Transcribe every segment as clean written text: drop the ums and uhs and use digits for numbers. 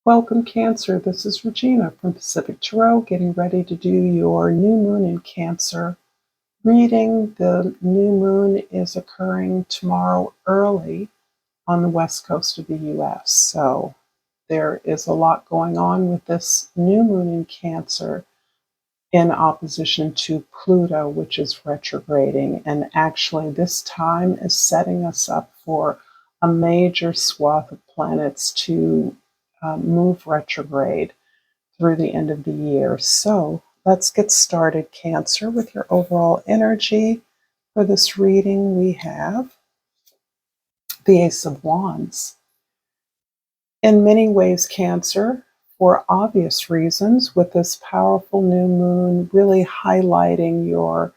Welcome, Cancer. This is Regina from Pacific Tarot, getting ready to do your new moon in Cancer reading. The new moon is occurring tomorrow early on the west coast of the U.S. So there is a lot going on with this new moon in Cancer in opposition to Pluto, which is retrograding. And actually, this time is setting us up for a major swath of planets to move retrograde through the end of the year. So let's get started, Cancer, with your overall energy. For this reading, we have the Ace of Wands. In many ways, Cancer, for obvious reasons, with this powerful new moon really highlighting your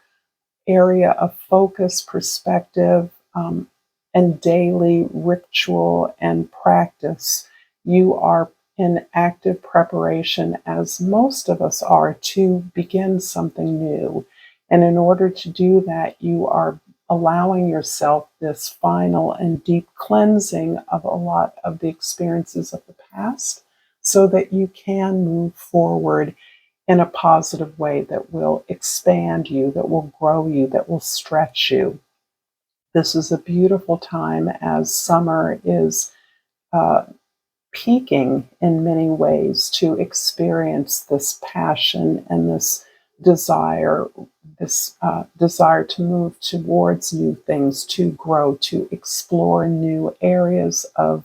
area of focus, perspective, and daily ritual and practice, you are in active preparation, as most of us are, to begin something new. And in order to do that, you are allowing yourself this final and deep cleansing of a lot of the experiences of the past so that you can move forward in a positive way that will expand you, that will grow you, that will stretch you. This is a beautiful time as summer is peaking in many ways to experience this passion and this desire, desire to move towards new things, to grow, to explore new areas of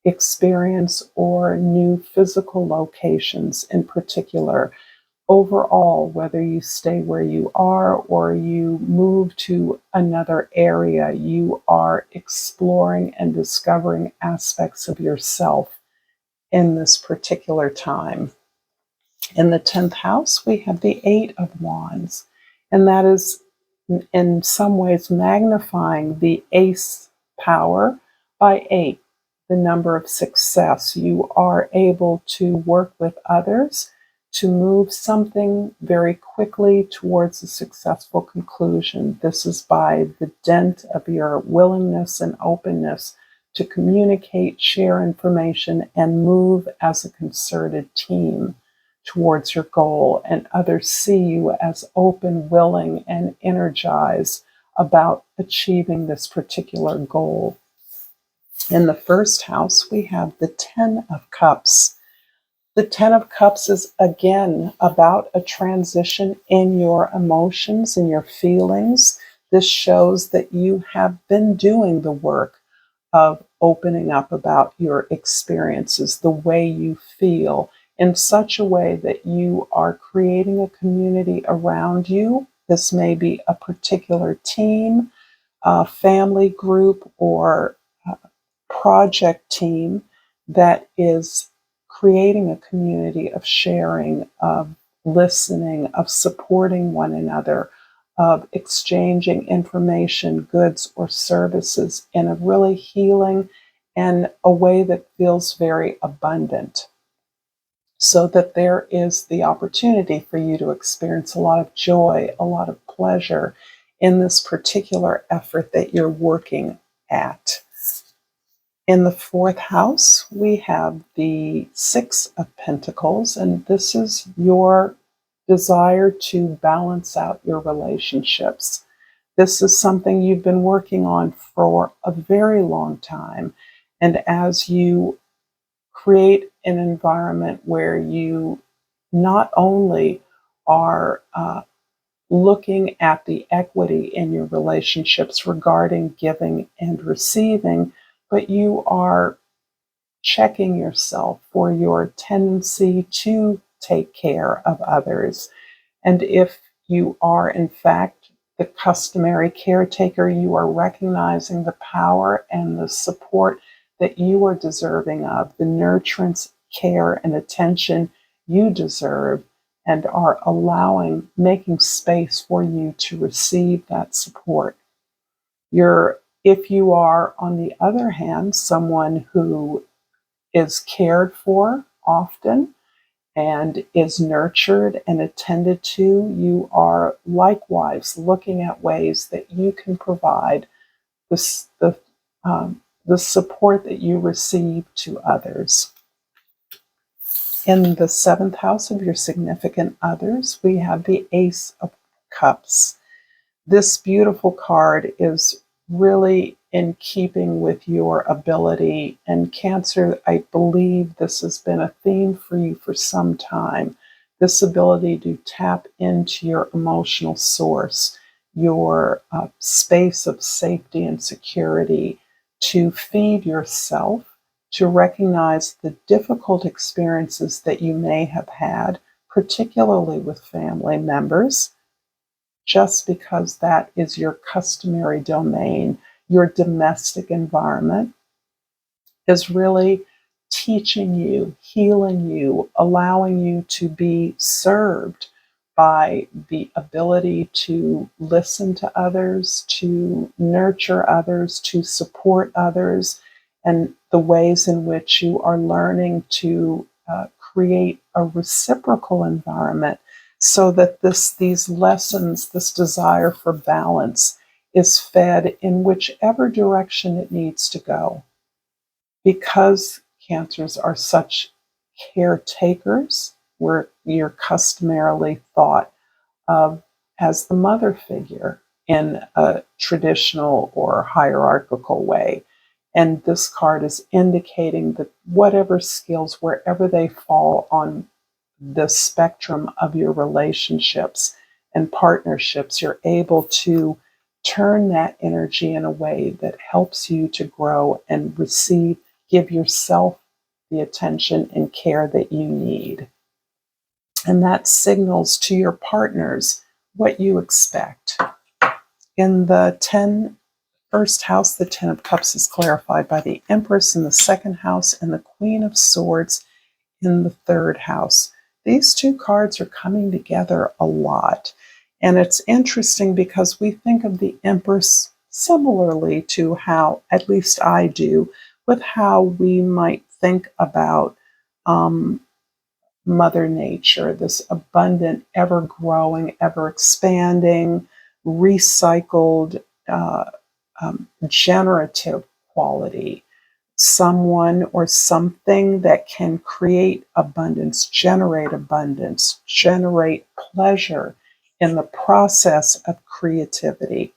experience or new physical locations in particular. Overall, whether you stay where you are or you move to another area, you are exploring and discovering aspects of yourself in this particular time. In the 10th house, we have the Eight of Wands, and that is in some ways magnifying the ace power by 8, the number of success. You are able to work with others to move something very quickly towards a successful conclusion. This is by the dint of your willingness and openness to communicate, share information, and move as a concerted team towards your goal. And others see you as open, willing, and energized about achieving this particular goal. In the first house, we have the 10 of Cups. The 10 of Cups is again about a transition in your emotions and your feelings. This shows that you have been doing the work of opening up about your experiences, the way you feel, in such a way that you are creating a community around you. This may be a particular team, a family group, or project team that is creating a community of sharing, of listening, of supporting one another, of exchanging information, goods, or services in a really healing and a way that feels very abundant, so that there is the opportunity for you to experience a lot of joy, a lot of pleasure in this particular effort that you're working at. In the 4th house, we have the 6 of Pentacles, and this is your desire to balance out your relationships. This is something you've been working on for a very long time. And as you create an environment where you not only are looking at the equity in your relationships regarding giving and receiving, but you are checking yourself for your tendency to take care of others. And if you are, in fact, the customary caretaker, you are recognizing the power and the support that you are deserving of, the nurturance, care, and attention you deserve, and are making space for you to receive that support. If you are, on the other hand, someone who is cared for often and is nurtured and attended to, you are likewise looking at ways that you can provide the support that you receive to others. In the seventh house of your significant others, we have the Ace of Cups. This beautiful card is really in keeping with your ability. And Cancer, I believe this has been a theme for you for some time. This ability to tap into your emotional source, your space of safety and security, to feed yourself, to recognize the difficult experiences that you may have had, particularly with family members, just because that is your customary domain, your domestic environment, is really teaching you, healing you, allowing you to be served by the ability to listen to others, to nurture others, to support others, and the ways in which you are learning to create a reciprocal environment so that these lessons, this desire for balance, is fed in whichever direction it needs to go. Because Cancers are such caretakers, where you're customarily thought of as the mother figure in a traditional or hierarchical way. And this card is indicating that whatever skills, wherever they fall on the spectrum of your relationships and partnerships, you're able to turn that energy in a way that helps you to grow and receive, give yourself the attention and care that you need. And that signals to your partners what you expect. In the first house, the Ten of Cups is clarified by the Empress in the second house and the Queen of Swords in the third house. These two cards are coming together a lot. And it's interesting because we think of the Empress similarly to how, at least I do, with how we might think about Mother Nature, this abundant, ever growing, ever expanding, recycled, generative quality. Someone or something that can create abundance, generate pleasure in the process of creativity.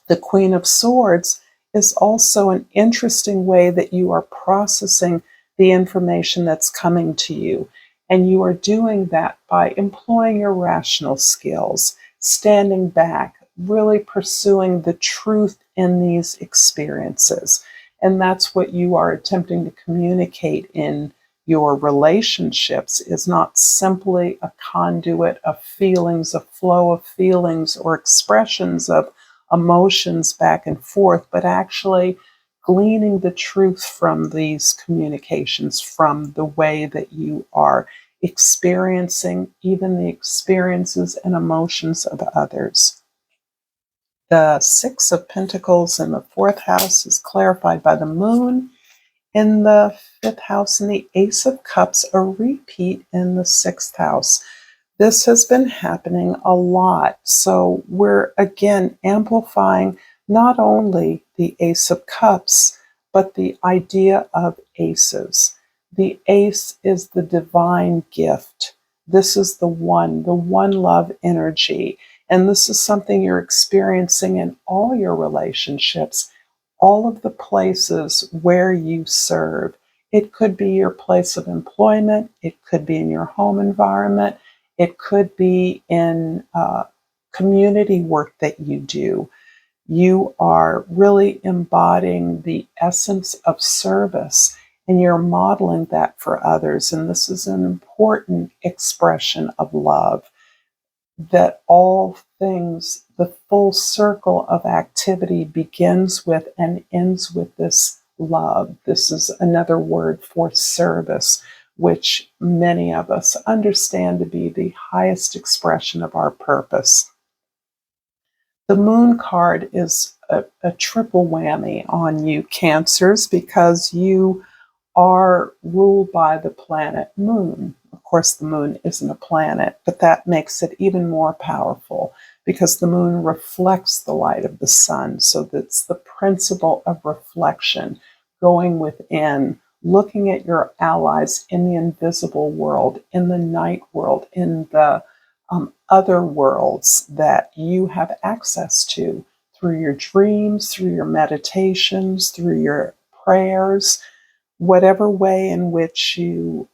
The Queen of Swords is also an interesting way that you are processing the information that's coming to you. And you are doing that by employing your rational skills, standing back, really pursuing the truth in these experiences. And that's what you are attempting to communicate in your relationships, is not simply a conduit of feelings, a flow of feelings or expressions of emotions back and forth, but actually gleaning the truth from these communications, from the way that you are experiencing even the experiences and emotions of others. The Six of Pentacles in the fourth house is clarified by the Moon in the fifth house, and the Ace of Cups, a repeat in the sixth house. This has been happening a lot. So we're again amplifying not only the Ace of Cups, but the idea of aces. The ace is the divine gift. This is the one love energy. And this is something you're experiencing in all your relationships, all of the places where you serve. It could be your place of employment. It could be in your home environment. It could be in community work that you do. You are really embodying the essence of service, and you're modeling that for others. And this is an important expression of love, that all things, the full circle of activity begins with and ends with this love. This is another word for service, which many of us understand to be the highest expression of our purpose. The Moon card is a triple whammy on you, Cancers, because you are ruled by the planet Moon. Of course, the Moon isn't a planet, but that makes it even more powerful because the Moon reflects the light of the sun. So that's the principle of reflection, going within, looking at your allies in the invisible world, in the night world, in the other worlds that you have access to through your dreams, through your meditations, through your prayers, whatever way in which you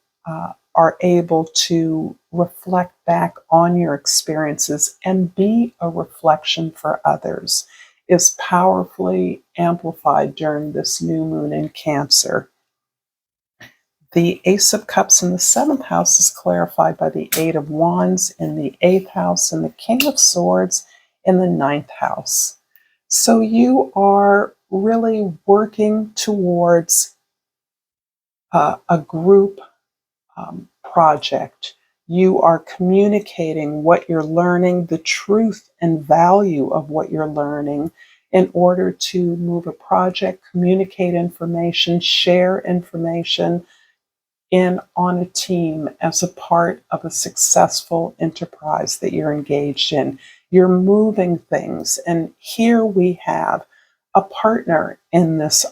are able to reflect back on your experiences and be a reflection for others is powerfully amplified during this new moon in Cancer. The Ace of Cups in the 7th house is clarified by the Eight of Wands in the 8th house and the King of Swords in the 9th house. So you are really working towards a group project. You are communicating what you're learning, the truth and value of what you're learning in order to move a project, communicate information, share information in on a team as a part of a successful enterprise that you're engaged in. You're moving things. And here we have a partner in this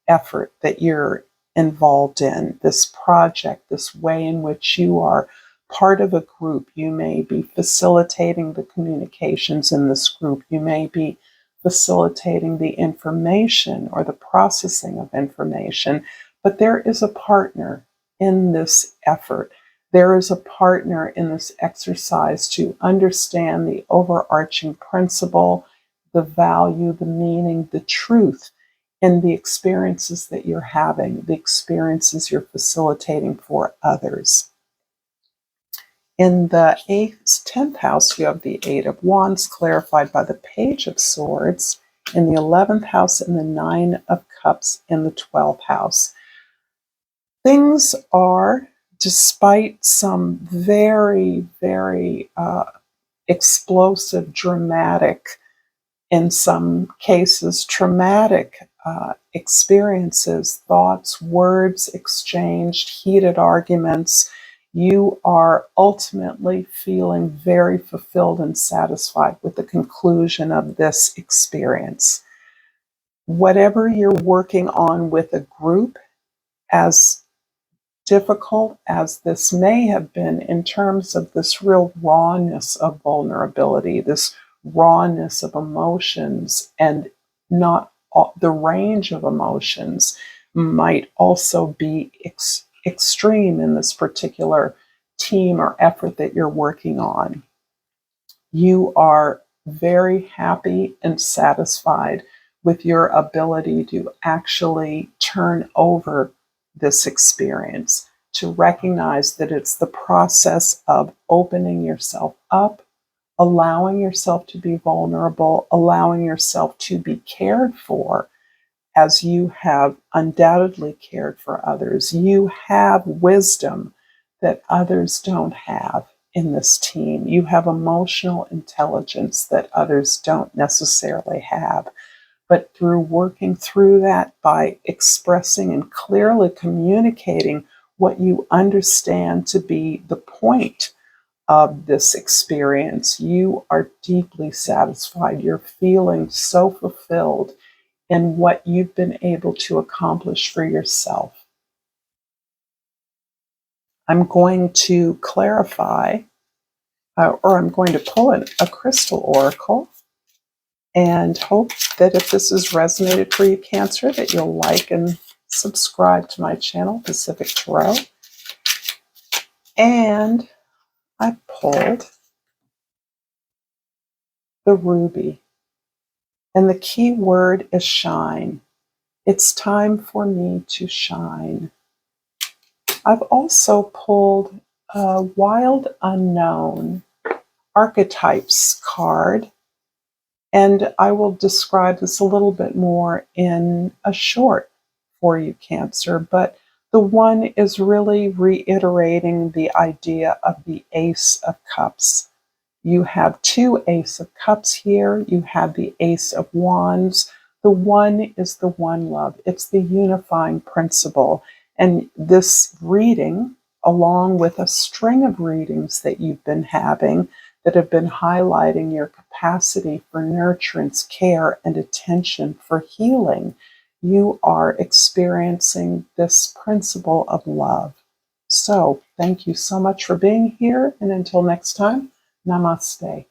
effort that you're involved in, this project, this way in which you are part of a group. You may be facilitating the communications in this group. You may be facilitating the information or the processing of information. But there is a partner in this effort. There is a partner in this exercise to understand the overarching principle, the value, the meaning, the truth in the experiences that you're having, the experiences you're facilitating for others. In the 10th house, you have the Eight of Wands clarified by the Page of Swords. In the 11th house and the Nine of Cups in the 12th house. Things are, despite some very, very explosive, dramatic, in some cases, traumatic experiences, thoughts, words exchanged, heated arguments, you are ultimately feeling very fulfilled and satisfied with the conclusion of this experience. Whatever you're working on with a group, as difficult as this may have been in terms of this real rawness of vulnerability, this rawness of emotions, and not the range of emotions might also be extreme in this particular team or effort that you're working on. You are very happy and satisfied with your ability to actually turn over this experience, to recognize that it's the process of opening yourself up, allowing yourself to be vulnerable, allowing yourself to be cared for as you have undoubtedly cared for others. You have wisdom that others don't have in this team. You have emotional intelligence that others don't necessarily have. But through working through that by expressing and clearly communicating what you understand to be the point of this experience, you are deeply satisfied. You're feeling so fulfilled in what you've been able to accomplish for yourself. I'm going to clarify, or I'm going to pull a crystal oracle, and hope that if this has resonated for you, Cancer, that you'll like and subscribe to my channel, Pacific Tarot. And I pulled the ruby, and the key word is shine. It's time for me to shine. I've also pulled a Wild Unknown Archetypes card, and I will describe this a little bit more in a short for you, Cancer, but the one is really reiterating the idea of the Ace of Cups. You have two Ace of Cups here. You have the Ace of Wands. The one is the one love. It's the unifying principle. And this reading, along with a string of readings that you've been having that have been highlighting your capacity for nurturance, care, and attention for healing, you are experiencing this principle of love. So thank you so much for being here. And until next time, namaste.